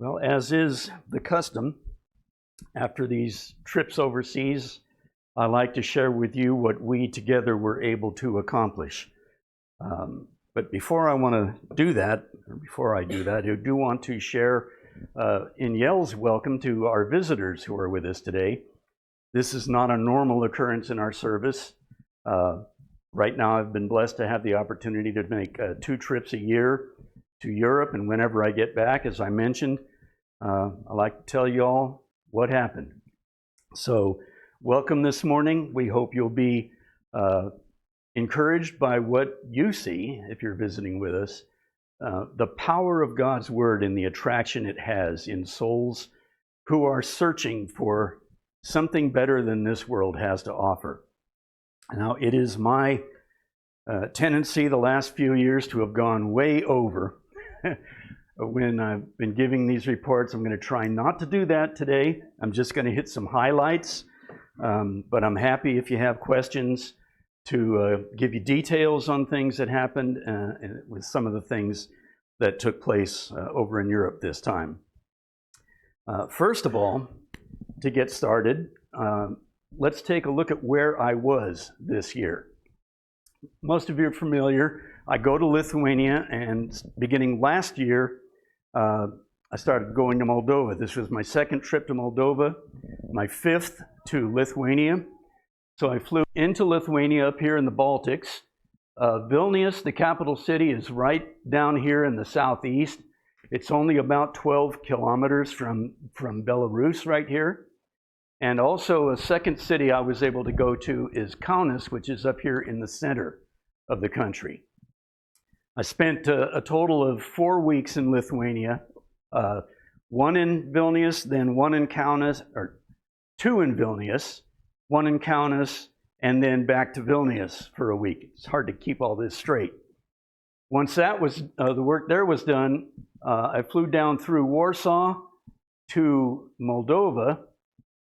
Well, as is the custom, after these trips overseas, I like to share with you what we together were able to accomplish. But before I do that, I do want to share in Yell's welcome to our visitors who are with us today. This is not a normal occurrence in our service. Right now, I've been blessed to have the opportunity to make 2 trips a year to Europe, and whenever I get back, as I mentioned, I like to tell you all what happened. So, welcome this morning. We hope you'll be encouraged by what you see if you're visiting with us. The power of God's Word and the attraction it has in souls who are searching for something better than this world has to offer. Now, it is my tendency the last few years to have gone way over when I've been giving these reports. I'm going to try not to do that today. I'm just going to hit some highlights, but I'm happy if you have questions to give you details on things that happened with some of the things that took place over in Europe this time. First of all, to get started, let's take a look at where I was this year. Most of you are familiar. I go to Lithuania, and beginning last year, I started going to Moldova. This was my 2nd trip to Moldova, my 5th to Lithuania. So I flew into Lithuania up here in the Baltics. Vilnius, the capital city, is right down here in the southeast. It's only about 12 kilometers from Belarus right here. And also a second city I was able to go to is Kaunas, which is up here in the center of the country. I spent a total of 4 weeks in Lithuania, 1 in Vilnius, then 1 in Kaunas, or 2 in Vilnius, 1 in Kaunas, and then back to Vilnius for a week. It's hard to keep all this straight. Once that was the work there was done, I flew down through Warsaw to Moldova,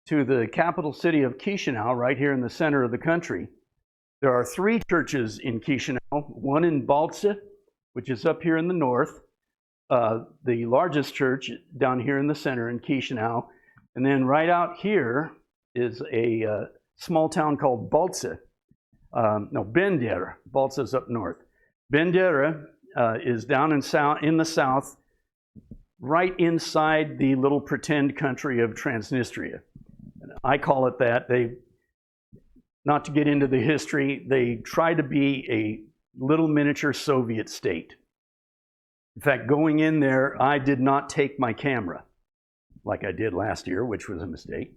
to the capital city of Chisinau, right here in the center of the country. There are 3 churches in Chisinau, 1 in Balce, which is up here in the north, the largest church down here in the center in Chisinau, and then right out here is a small town called Balce. Bendera. Balce is up north. Bendera is down in the south, right inside the little pretend country of Transnistria. I call it that. Not to get into the history, they try to be a little miniature Soviet state. In fact, going in there, I did not take my camera like I did last year, which was a mistake.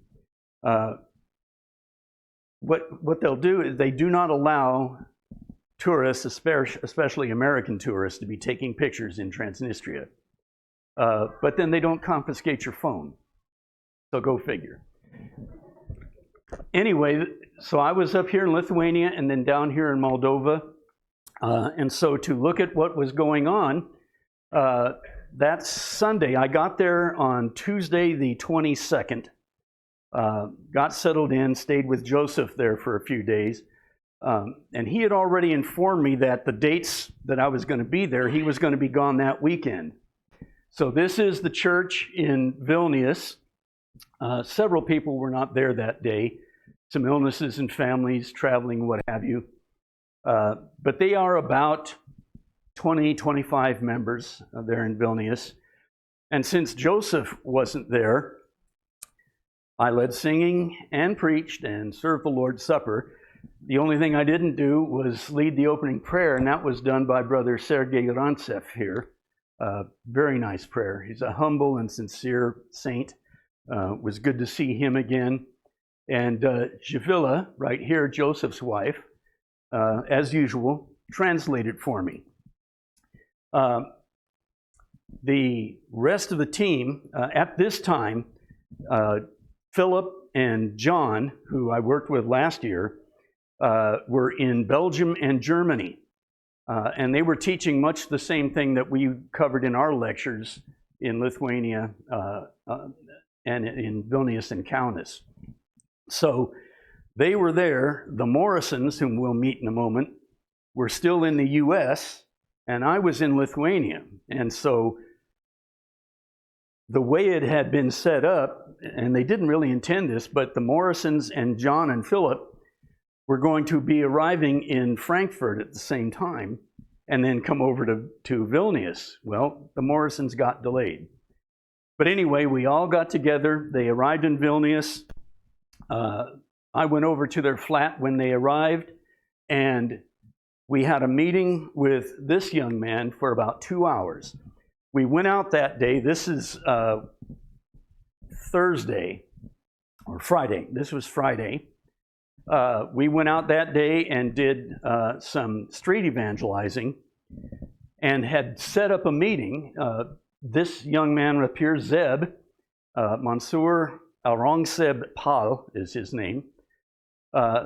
What they'll do is they do not allow tourists, especially American tourists, to be taking pictures in Transnistria. But then they don't confiscate your phone. So go figure. Anyway, so I was up here in Lithuania and then down here in Moldova. And so to look at what was going on, that Sunday, I got there on Tuesday the 22nd, got settled in, stayed with Joseph there for a few days. And he had already informed me that the dates that I was going to be there, he was going to be gone that weekend. So this is the church in Vilnius. Several people were not there that day. Some illnesses and families, traveling, what have you. But they are about 20, 25 members there in Vilnius. And since Joseph wasn't there, I led singing and preached and served the Lord's Supper. The only thing I didn't do was lead the opening prayer, and that was done by Brother Sergei Rantsev here. Very nice prayer. He's a humble and sincere saint. Was good to see him again. And Javila, right here, Joseph's wife, as usual, translated for me. The rest of the team, at this time, Philip and John, who I worked with last year, were in Belgium and Germany. And they were teaching much the same thing that we covered in our lectures in Lithuania and in Vilnius and Kaunas. So they were there. The Morrisons, whom we'll meet in a moment, were still in the U.S., and I was in Lithuania. And so the way it had been set up, and they didn't really intend this, but the Morrisons and John and Philip were going to be arriving in Frankfurt at the same time and then come over to Vilnius. Well, the Morrisons got delayed. But anyway, we all got together. They arrived in Vilnius. I went over to their flat when they arrived, and we had a meeting with this young man for about 2 hours. We went out that day. This is Thursday or Friday. This was Friday. We went out that day and did some street evangelizing and had set up a meeting. This young man appears, Zeb, Mansour Aurangzeb Pal is his name.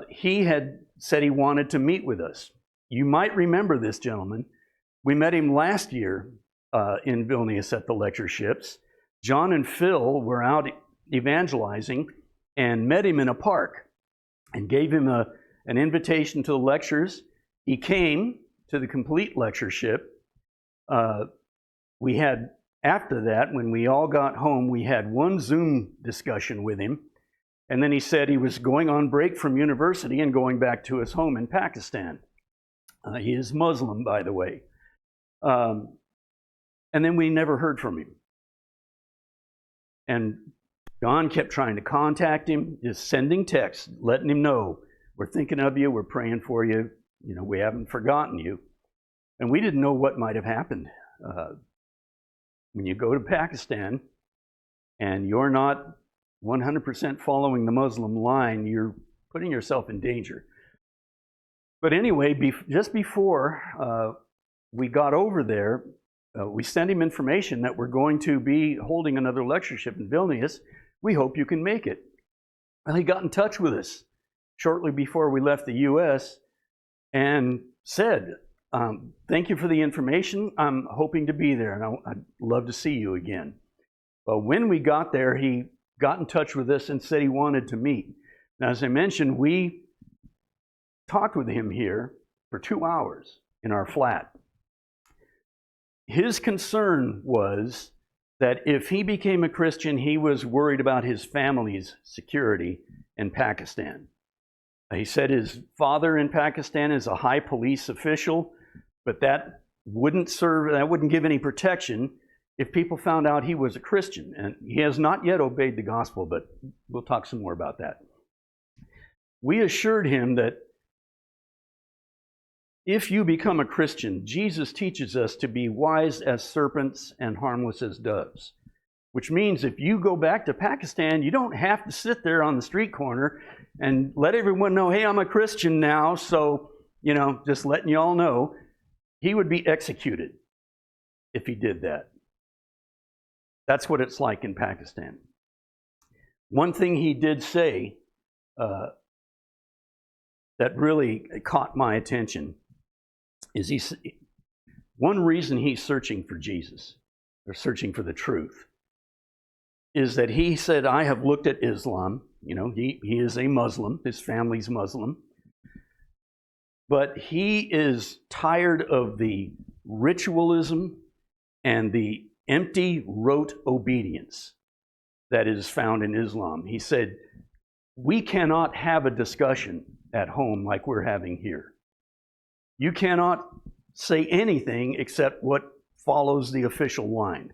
He had said he wanted to meet with us. You might remember this gentleman. We met him last year in Vilnius at the lectureships. John and Phil were out evangelizing and met him in a park and gave him an invitation to the lectures. He came to the complete lectureship. We had, after that, when we all got home, we had one Zoom discussion with him. And then he said he was going on break from university and going back to his home in Pakistan. He is Muslim, by the way. And then we never heard from him. And John kept trying to contact him, just sending texts, letting him know, we're thinking of you, we're praying for you, you know, we haven't forgotten you. And we didn't know what might have happened. When you go to Pakistan and you're not 100% following the Muslim line, you're putting yourself in danger. But anyway, just before we got over there, we sent him information that we're going to be holding another lectureship in Vilnius. We hope you can make it. Well, he got in touch with us shortly before we left the U.S. and said, thank you for the information. I'm hoping to be there, and I'd love to see you again. But when we got there, he got in touch with us and said he wanted to meet. Now, as I mentioned, we talked with him here for 2 hours in our flat. His concern was that if he became a Christian, he was worried about his family's security in Pakistan. He said his father in Pakistan is a high police official, but that wouldn't give any protection if people found out he was a Christian. And he has not yet obeyed the gospel, but we'll talk some more about that. We assured him that if you become a Christian, Jesus teaches us to be wise as serpents and harmless as doves, which means if you go back to Pakistan, you don't have to sit there on the street corner and let everyone know, hey, I'm a Christian now, so, you know, just letting you all know. He would be executed if he did that. That's what it's like in Pakistan. One thing he did say that really caught my attention is one reason he's searching for Jesus, or searching for the truth, is that he said, I have looked at Islam. You know, he is a Muslim. His family's Muslim. But he is tired of the ritualism and the empty rote obedience that is found in Islam. He said, we cannot have a discussion at home like we're having here. You cannot say anything except what follows the official line.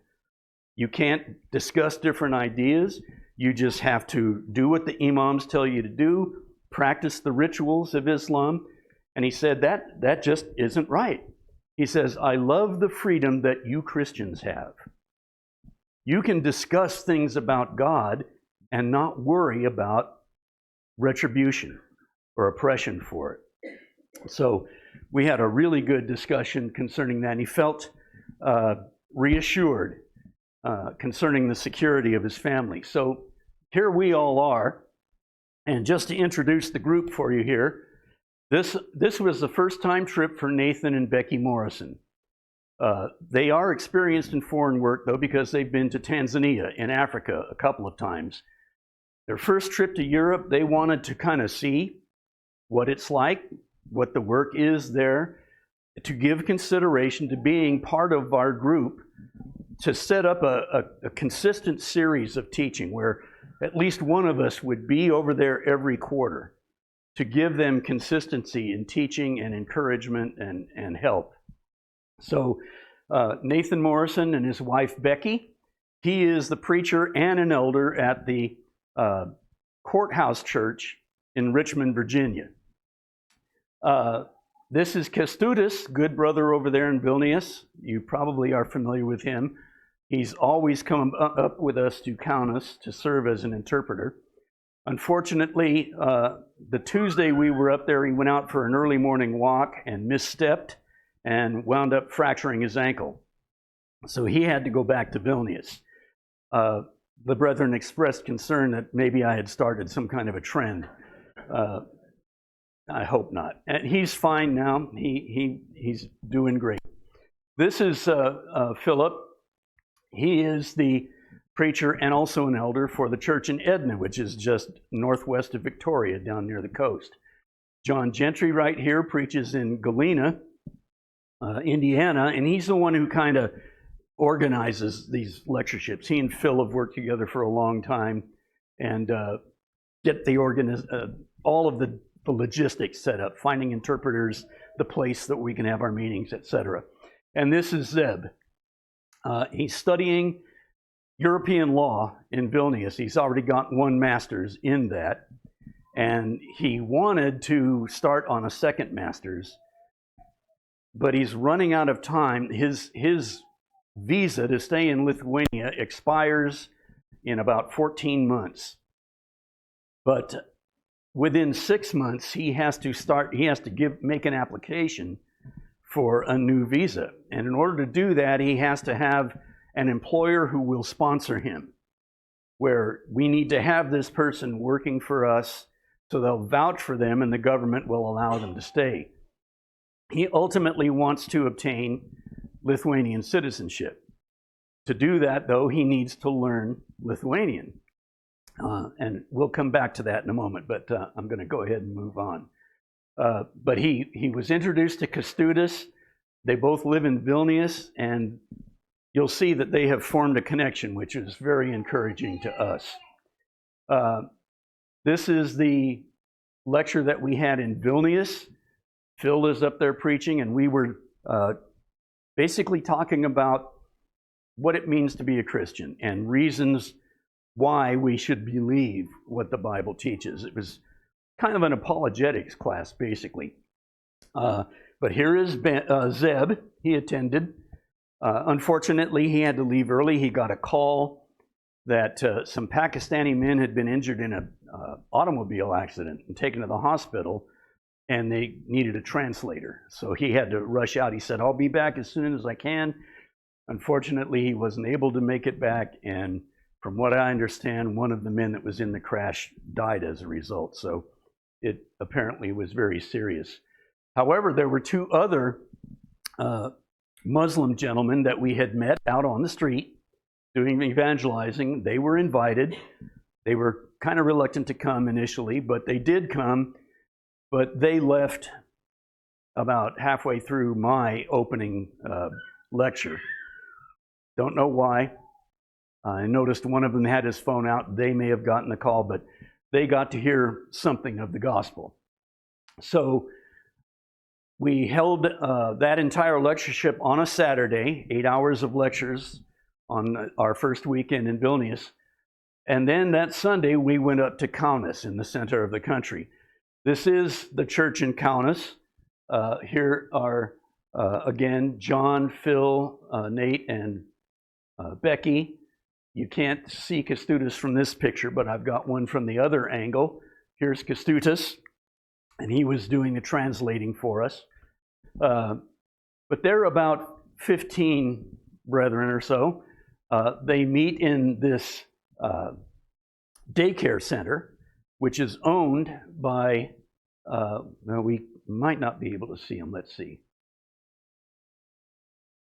You can't discuss different ideas. You just have to do what the imams tell you to do, practice the rituals of Islam. And he said that just isn't right. He says, I love the freedom that you Christians have. You can discuss things about God and not worry about retribution or oppression for it. So we had a really good discussion concerning that. And he felt reassured concerning the security of his family. So here we all are. And just to introduce the group for you here, this was the first time trip for Nathan and Becky Morrison. They are experienced in foreign work, though, because they've been to Tanzania and Africa a couple of times. Their first trip to Europe, they wanted to kind of see what it's like, what the work is there, to give consideration to being part of our group to set up a consistent series of teaching where at least one of us would be over there every quarter to give them consistency in teaching and encouragement and help. So Nathan Morrison and his wife Becky, he is the preacher and an elder at the Courthouse Church in Richmond, Virginia. This is Kęstutis, good brother over there in Vilnius. You probably are familiar with him. He's always come up with us to Kaunas to serve as an interpreter. Unfortunately, the Tuesday we were up there, he went out for an early morning walk and misstepped and wound up fracturing his ankle. So he had to go back to Vilnius. The brethren expressed concern that maybe I had started some kind of a trend. I hope not. And he's fine now. He's doing great. This is Philip. He is the preacher and also an elder for the church in Edna, which is just northwest of Victoria, down near the coast. John Gentry right here preaches in Galena, Indiana, and he's the one who kind of organizes these lectureships. He and Phil have worked together for a long time and get the all of the logistics set up, finding interpreters, the place that we can have our meetings, etc. And this is Zeb. He's studying European law in Vilnius. He's already got one master's in that, and he wanted to start on a second master's, but he's running out of time. His visa to stay in Lithuania expires in about 14 months. But within 6 months, he has to make an application for a new visa. And in order to do that, he has to have an employer who will sponsor him, where we need to have this person working for us so they'll vouch for them and the government will allow them to stay. He ultimately wants to obtain Lithuanian citizenship. To do that, though, he needs to learn Lithuanian. And we'll come back to that in a moment, but I'm going to go ahead and move on. But he was introduced to Kęstutis. They both live in Vilnius, and you'll see that they have formed a connection, which is very encouraging to us. This is the lecture that we had in Vilnius. Phil is up there preaching, and we were basically talking about what it means to be a Christian and reasons why we should believe what the Bible teaches. It was kind of an apologetics class, basically. But here is Zeb. He attended. Unfortunately, he had to leave early. He got a call that some Pakistani men had been injured in an automobile accident and taken to the hospital, and they needed a translator. So he had to rush out. He said, "I'll be back as soon as I can." Unfortunately, he wasn't able to make it back, and from what I understand, one of the men that was in the crash died as a result. So it apparently was very serious. However, there were two other Muslim gentlemen that we had met out on the street doing evangelizing. They were invited. They were kind of reluctant to come initially, but they did come. But they left about halfway through my opening lecture. Don't know why. I noticed one of them had his phone out. They may have gotten the call, but they got to hear something of the gospel. So we held that entire lectureship on a Saturday, 8 hours of lectures on our first weekend in Vilnius. And then that Sunday, we went up to Kaunas in the center of the country. This is the church in Kaunas. Here are, again, John, Phil, Nate, and Becky. You can't see Kęstutis from this picture, but I've got one from the other angle. Here's Kęstutis, and he was doing the translating for us. But there are about 15 brethren or so. They meet in this daycare center, which is owned by, we might not be able to see them. Let's see.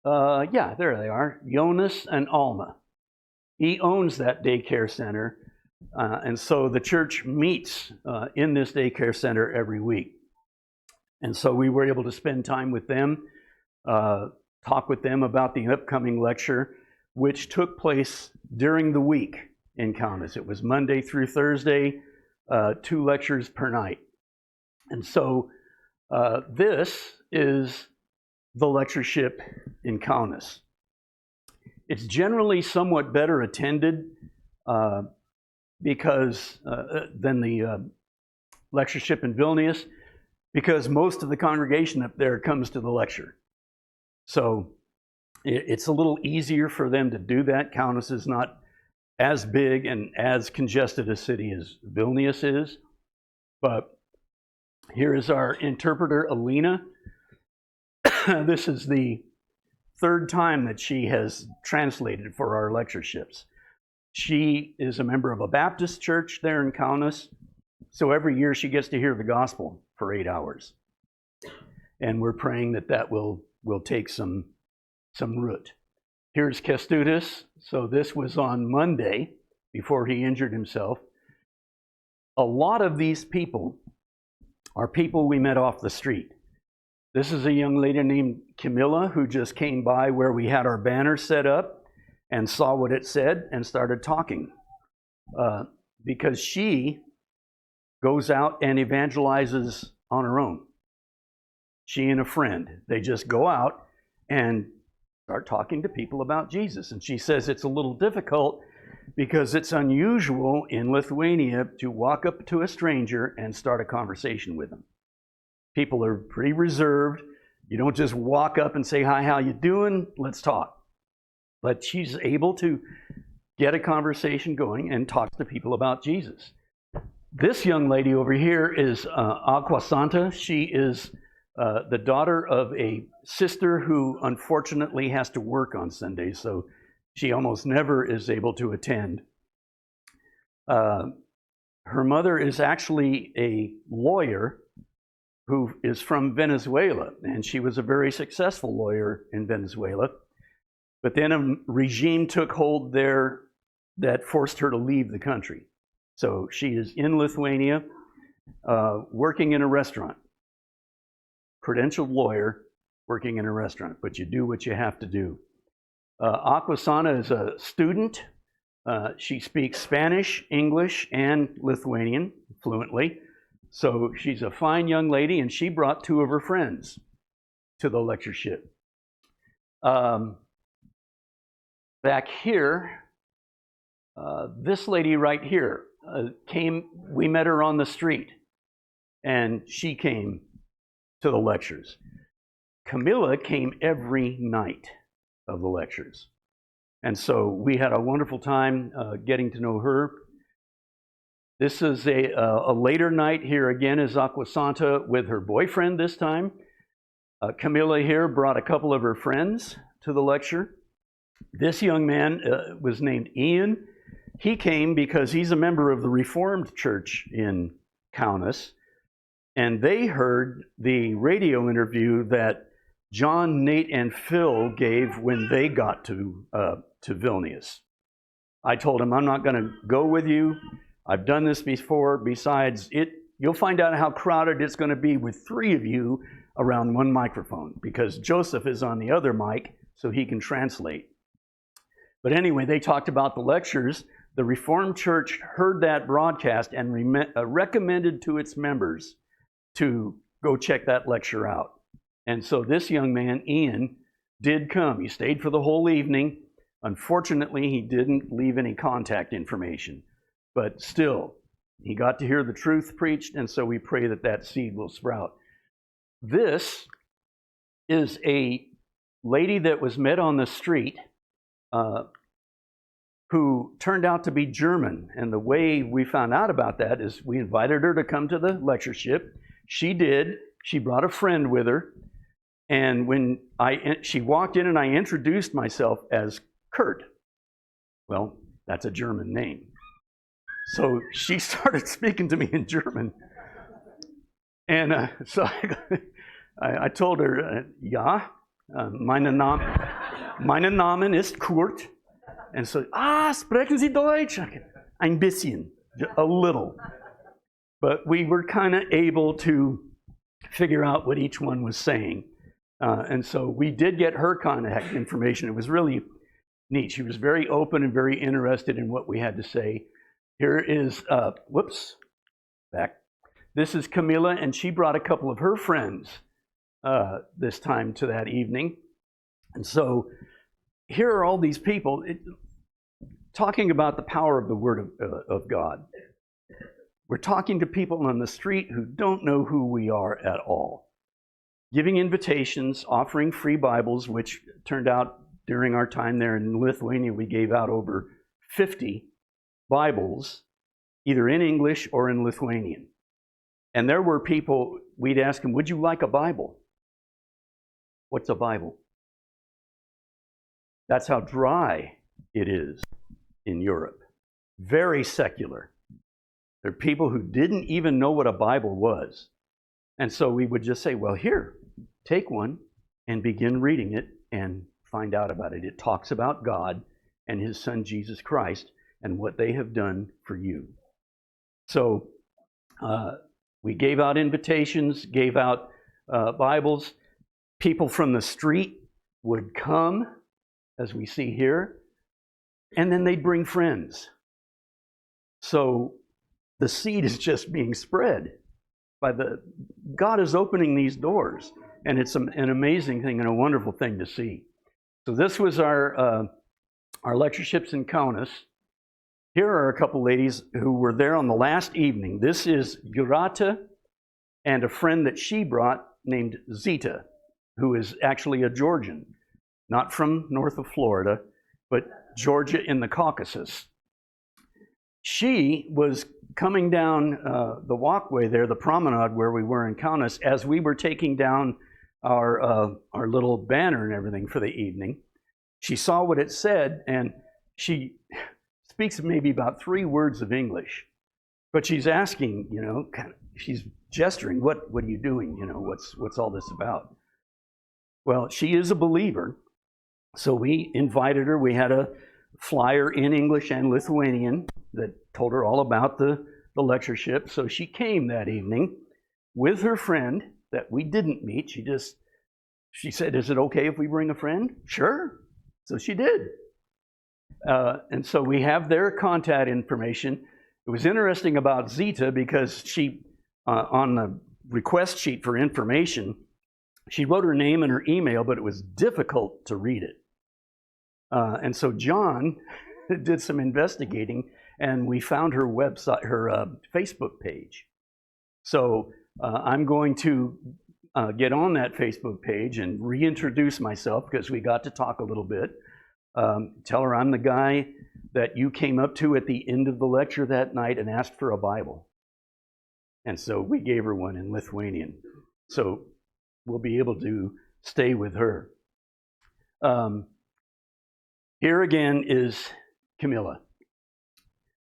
Yeah, there they are, Jonas and Alma. He owns that daycare center, and so the church meets in this daycare center every week. And so we were able to spend time with them, talk with them about the upcoming lecture. which took place during the week in Kaunas. It was Monday through Thursday, 2 lectures per night. And so this is the lectureship in Kaunas. It's generally somewhat better attended because than the lectureship in Vilnius, because most of the congregation up there comes to the lecture. So it's a little easier for them to do that. Kaunas is not as big and as congested a city as Vilnius is. But here is our interpreter, Alina. This is the 3rd time that she has translated for our lectureships. She is a member of a Baptist church there in Kaunas. So every year she gets to hear the gospel for 8 hours. And we're praying that that will take some root. Here's Kęstutis. So this was on Monday before he injured himself. A lot of these people are people we met off the street. This is a young lady named Camilla who just came by where we had our banner set up and saw what it said and started talking. Because she goes out and evangelizes on her own. She and a friend, they just go out and start talking to people about Jesus. And she says it's a little difficult because it's unusual in Lithuania to walk up to a stranger and start a conversation with them. People are pretty reserved. You don't just walk up and say, "Hi, how you doing? Let's talk." But she's able to get a conversation going and talk to people about Jesus. This young lady over here is Aqua Santa. She is the daughter of a sister who unfortunately has to work on Sundays, so she almost never is able to attend. Her mother is actually a lawyer who is from Venezuela, and she was a very successful lawyer in Venezuela. But then a regime took hold there that forced her to leave the country. So she is in Lithuania, working in a restaurant. Credentialed lawyer, working in a restaurant, but you do what you have to do. Aquasana is a student. She speaks Spanish, English, and Lithuanian fluently. So she's a fine young lady, and she brought 2 of her friends to the lectureship. Back here, this lady right here came, we met her on the street, and she came to the lectures. Camilla came every night of the lectures. And so we had a wonderful time getting to know her. This is a later night. Here again is Aquasanta with her boyfriend this time. Camilla here brought a couple of her friends to the lecture. This young man was named Ian. He came because he's a member of the Reformed Church in Kaunas, and they heard the radio interview that John, Nate, and Phil gave when they got to Vilnius. I told him, I'm not going to go with you. I've done this before. Besides, you'll find out how crowded it's going to be with 3 of you around one microphone, because Joseph is on the other mic, so he can translate. But anyway, they talked about the lectures. The Reformed Church heard that broadcast and recommended to its members to go check that lecture out. And so this young man, Ian, did come. He stayed for the whole evening. Unfortunately, he didn't leave any contact information. But still, he got to hear the truth preached, and so we pray that that seed will sprout. This is a lady that was met on the street who turned out to be German. And the way we found out about that is we invited her to come to the lectureship. She did. She brought a friend with her. And when she walked in and I introduced myself as Kurt. Well, that's a German name. So she started speaking to me in German. And so I told her, ja, mein Name ist Kurt. And so, sprechen Sie Deutsch? Ein bisschen, a little. But we were kind of able to figure out what each one was saying. And so we did get her contact information. It was really neat. She was very open and very interested in what we had to say. Here is, back. This is Camilla, and she brought a couple of her friends this time to that evening. And so here are all these people talking about the power of the Word of God. We're talking to people on the street who don't know who we are at all. Giving invitations, offering free Bibles, which turned out during our time there in Lithuania, we gave out over 50 Bibles, either in English or in Lithuanian. And there were people, we'd ask them, would you like a Bible? What's a Bible? That's how dry it is in Europe. Very secular. There are people who didn't even know what a Bible was. And so we would just say, well, here, take one and begin reading it and find out about it. It talks about God and His Son, Jesus Christ, and what they have done for you. So we gave out invitations, gave out Bibles. People from the street would come, as we see here, and then they'd bring friends. So the seed is just being spread. God is opening these doors, and it's an amazing thing and a wonderful thing to see. So this was our lectureships in Kaunas. Here are a couple ladies who were there on the last evening. This is Gurata and a friend that she brought named Zita, who is actually a Georgian, not from north of Florida, but Georgia in the Caucasus. She was coming down the walkway there, the promenade where we were in Kaunas, as we were taking down our little banner and everything for the evening. She saw what it said, and she speaks maybe about 3 words of English, but she's asking, she's gesturing, what are you doing? What's all this about? Well, she is a believer, so we invited her. We had a flyer in English and Lithuanian that told her all about the lectureship. So she came that evening with her friend that we didn't meet. She said, is it okay if we bring a friend? Sure. So she did. And so we have their contact information. It was interesting about Zita because she, on the request sheet for information, she wrote her name and her email, but it was difficult to read it. And so John did some investigating, and we found her website, her Facebook page. So I'm going to get on that Facebook page and reintroduce myself because we got to talk a little bit. Tell her I'm the guy that you came up to at the end of the lecture that night and asked for a Bible. And so we gave her one in Lithuanian. So we'll be able to stay with her. Here again is Camilla.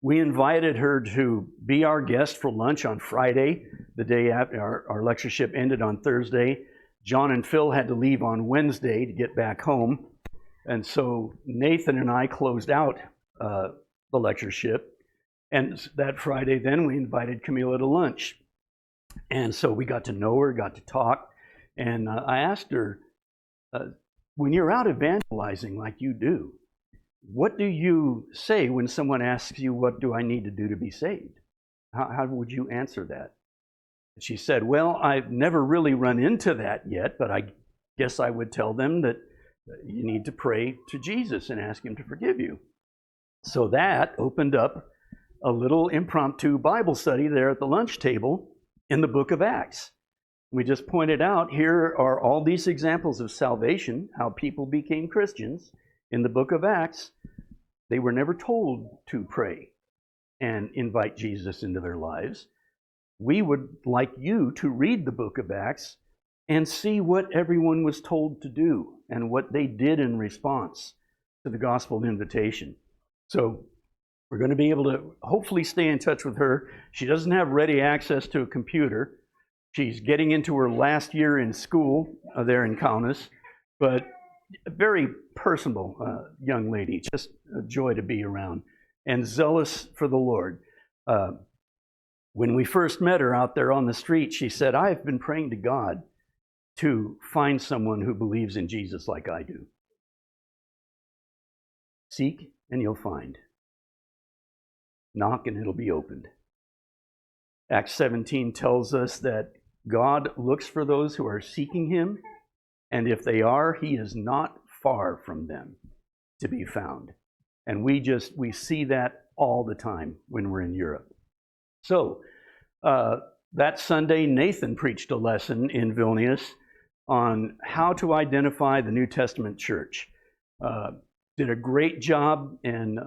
We invited her to be our guest for lunch on Friday, the day after our lectureship ended on Thursday. John and Phil had to leave on Wednesday to get back home. And so Nathan and I closed out the lectureship. And that Friday then we invited Camilla to lunch. And so we got to know her, got to talk. And I asked her, when you're out evangelizing like you do, what do you say when someone asks you, what do I need to do to be saved? How would you answer that? She said, well, I've never really run into that yet, but I guess I would tell them that you need to pray to Jesus and ask Him to forgive you. So that opened up a little impromptu Bible study there at the lunch table in the book of Acts. We just pointed out here are all these examples of salvation, how people became Christians. In the book of Acts, they were never told to pray and invite Jesus into their lives. We would like you to read the book of Acts and see what everyone was told to do and what they did in response to the gospel invitation. So we're going to be able to hopefully stay in touch with her. She doesn't have ready access to a computer. She's getting into her last year in school there in Kaunas, but a very personable young lady, just a joy to be around, and zealous for the Lord. When we first met her out there on the street, she said, I've been praying to God to find someone who believes in Jesus like I do. Seek and you'll find. Knock and it'll be opened. Acts 17 tells us that God looks for those who are seeking him, and if they are, he is not far from them to be found. And we see that all the time when we're in Europe. So that Sunday, Nathan preached a lesson in Vilnius on how to identify the New Testament church. Did a great job, and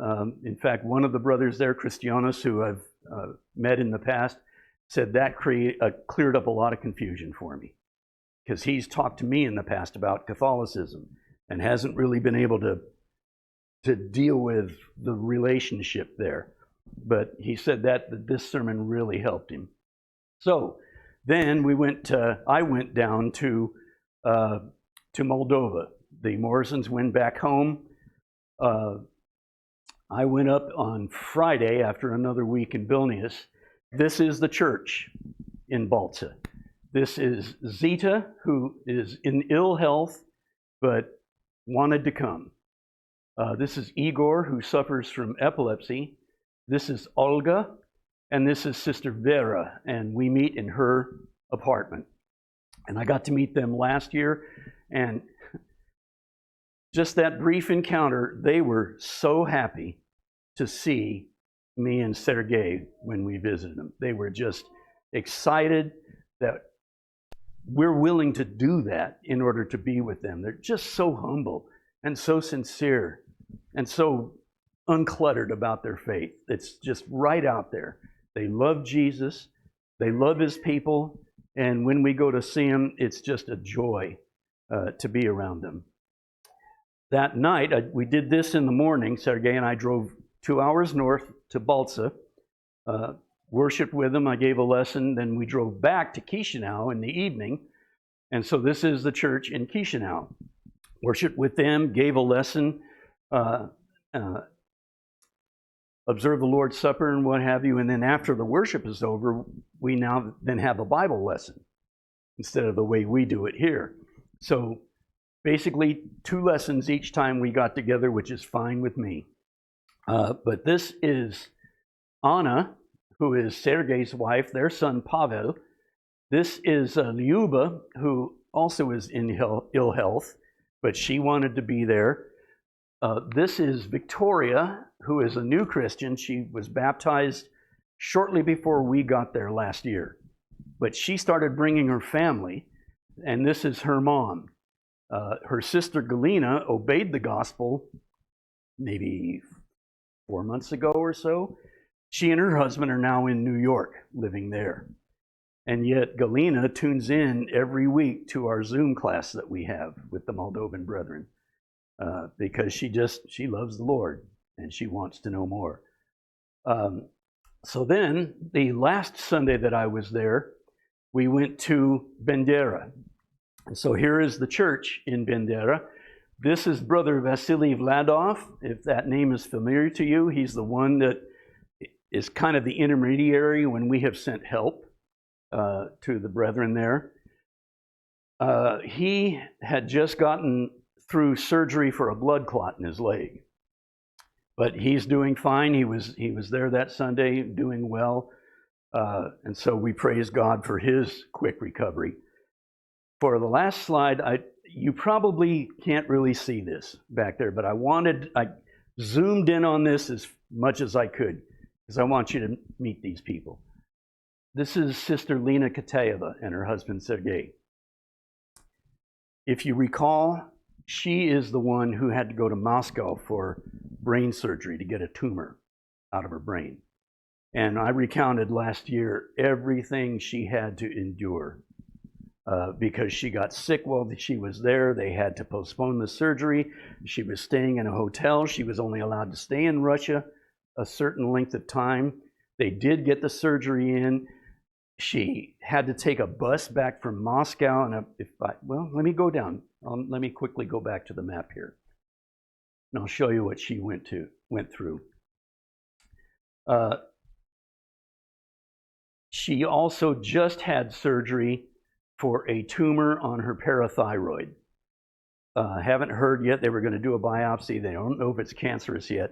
in fact, one of the brothers there, Christianos, who I've met in the past, said that cleared up a lot of confusion for me, because he's talked to me in the past about Catholicism and hasn't really been able to deal with the relationship there. But he said that this sermon really helped him. So then I went down to Moldova. The Morrisons went back home. I went up on Friday after another week in Vilnius. This is the church in Balta. This is Zita, who is in ill health but wanted to come. This is Igor, who suffers from epilepsy. This is Olga, and this is Sister Vera, and we meet in her apartment. And I got to meet them last year, and just that brief encounter, they were so happy to see me and Sergei when we visited them. They were just excited that we're willing to do that in order to be with them. They're just so humble and so sincere and so uncluttered about their faith. It's just right out there. They love Jesus. They love his people. And when we go to see them, it's just a joy to be around them. That night, we did this in the morning. Sergei and I drove 2 hours north to Balta, worshiped with them. I gave a lesson. Then we drove back to Chisinau in the evening. And so this is the church in Chisinau. Worshiped with them, gave a lesson, observed the Lord's Supper and what have you. And then after the worship is over, we now then have a Bible lesson instead of the way we do it here. So basically 2 lessons each time we got together, which is fine with me. But this is Anna, who is Sergei's wife, their son Pavel. This is Lyuba, who also is in ill health, but she wanted to be there. This is Victoria, who is a new Christian. She was baptized shortly before we got there last year. But she started bringing her family, and this is her mom. Her sister Galina obeyed the gospel maybe 4 months ago or so. She and her husband are now in New York, living there. And yet Galina tunes in every week to our Zoom class that we have with the Moldovan brethren, because she loves the Lord and she wants to know more. So then the last Sunday that I was there, we went to Bendera. And so here is the church in Bendera. This is Brother Vasily Vladov. If that name is familiar to you, he's the one that is kind of the intermediary when we have sent help to the brethren there. He had just gotten through surgery for a blood clot in his leg, but he's doing fine. He was there that Sunday, doing well, and so we praise God for his quick recovery. For the last slide, you probably can't really see this back there, but I zoomed in on this as much as I could because I want you to meet these people. This is Sister Lena Kataeva and her husband Sergei. If you recall, she is the one who had to go to Moscow for brain surgery to get a tumor out of her brain. And I recounted last year everything she had to endure because she got sick while she was there. They had to postpone the surgery. She was staying in a hotel. She was only allowed to stay in Russia a certain length of time. They did get the surgery in. She had to take a bus back from Moscow, and let me go down. Let me quickly go back to the map here, and I'll show you what she went through. She also just had surgery for a tumor on her parathyroid, Haven't heard yet. They were going to do a biopsy. They don't know if it's cancerous yet.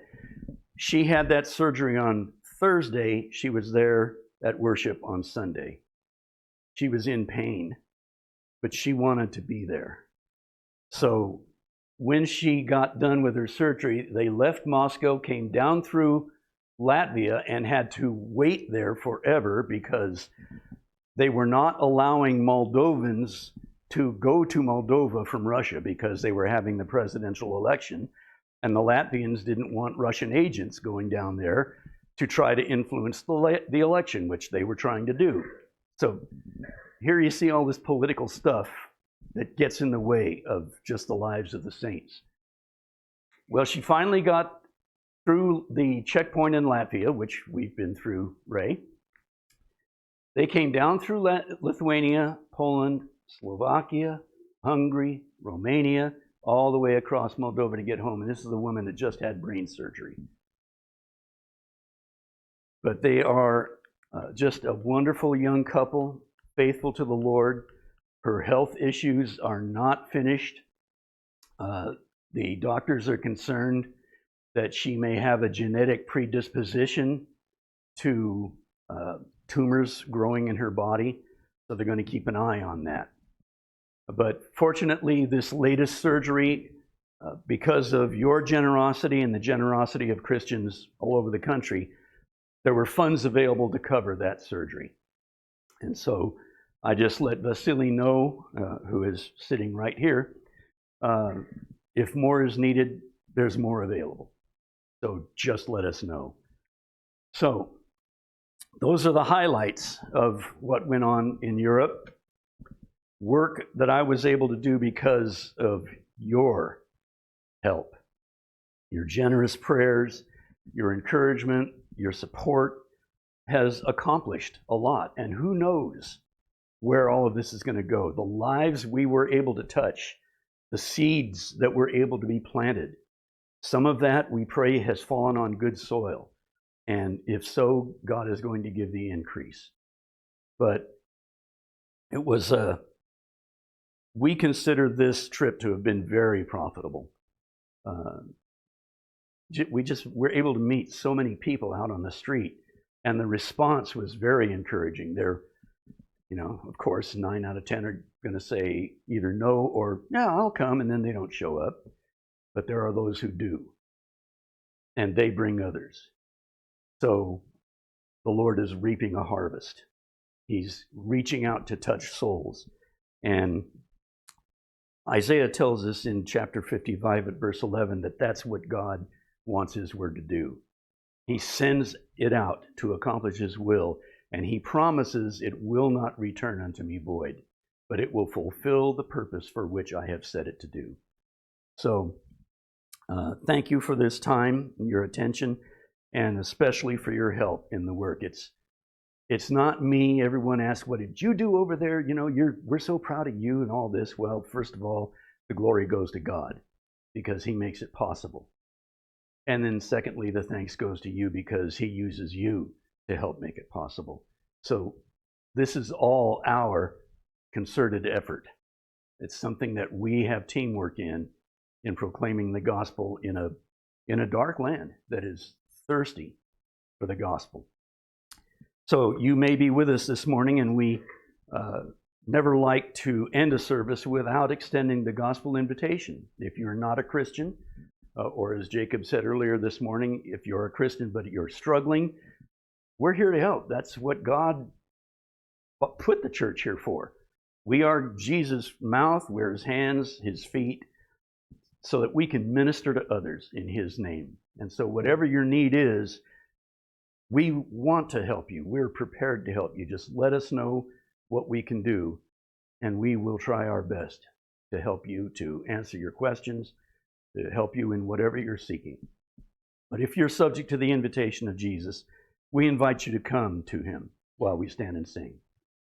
She had that surgery on Thursday. She was there at worship on Sunday. She was in pain, but she wanted to be there. So when she got done with her surgery, they left Moscow, came down through Latvia, and had to wait there forever because they were not allowing Moldovans to go to Moldova from Russia because they were having the presidential election, and the Latvians didn't want Russian agents going down there to try to influence the election, which they were trying to do. So here you see all this political stuff that gets in the way of just the lives of the saints. Well, she finally got through the checkpoint in Latvia, which we've been through, Ray. They came down through Lithuania, Poland, Slovakia, Hungary, Romania, all the way across Moldova to get home. And this is the woman that just had brain surgery. But they are just a wonderful young couple, faithful to the Lord. Her health issues are not finished. The doctors are concerned that she may have a genetic predisposition to tumors growing in her body, so they're going to keep an eye on that. But fortunately, this latest surgery, because of your generosity and the generosity of Christians all over the country, there were funds available to cover that surgery. And so I just let Vasily know, who is sitting right here, if more is needed, there's more available. So just let us know. So those are the highlights of what went on in Europe. Work that I was able to do because of your help, your generous prayers, your encouragement, your support has accomplished a lot. And who knows where all of this is going to go. The lives we were able to touch, the seeds that were able to be planted. Some of that, we pray, has fallen on good soil. And if so, God is going to give the increase. But it was we consider this trip to have been very profitable. We're able to meet so many people out on the street, and the response was very encouraging. They're, of course, 9 out of 10 are going to say either no or, yeah, I'll come, and then they don't show up. But there are those who do, and they bring others. So the Lord is reaping a harvest. He's reaching out to touch souls. And Isaiah tells us in chapter 55 at verse 11 that that's what God wants his word to do. He sends it out to accomplish his will, and he promises it will not return unto me void, but it will fulfill the purpose for which I have set it to do. So thank you for this time, your attention, and especially for your help in the work. It's not me. Everyone asks, what did you do over there? We're so proud of you and all this. Well, first of all, the glory goes to God because he makes it possible. And then secondly, the thanks goes to you because he uses you to help make it possible. So this is all our concerted effort. It's something that we have teamwork in proclaiming the gospel in a dark land that is thirsty for the gospel. So you may be with us this morning, and we never like to end a service without extending the gospel invitation. If you're not a Christian, or as Jacob said earlier this morning, if you're a Christian but you're struggling, we're here to help. That's what God put the church here for. We are Jesus' mouth, we're his hands, his feet, so that we can minister to others in his name. And so whatever your need is, we want to help you. We're prepared to help you. Just let us know what we can do, and we will try our best to help you, to answer your questions, to help you in whatever you're seeking. But if you're subject to the invitation of Jesus, we invite you to come to him while we stand and sing.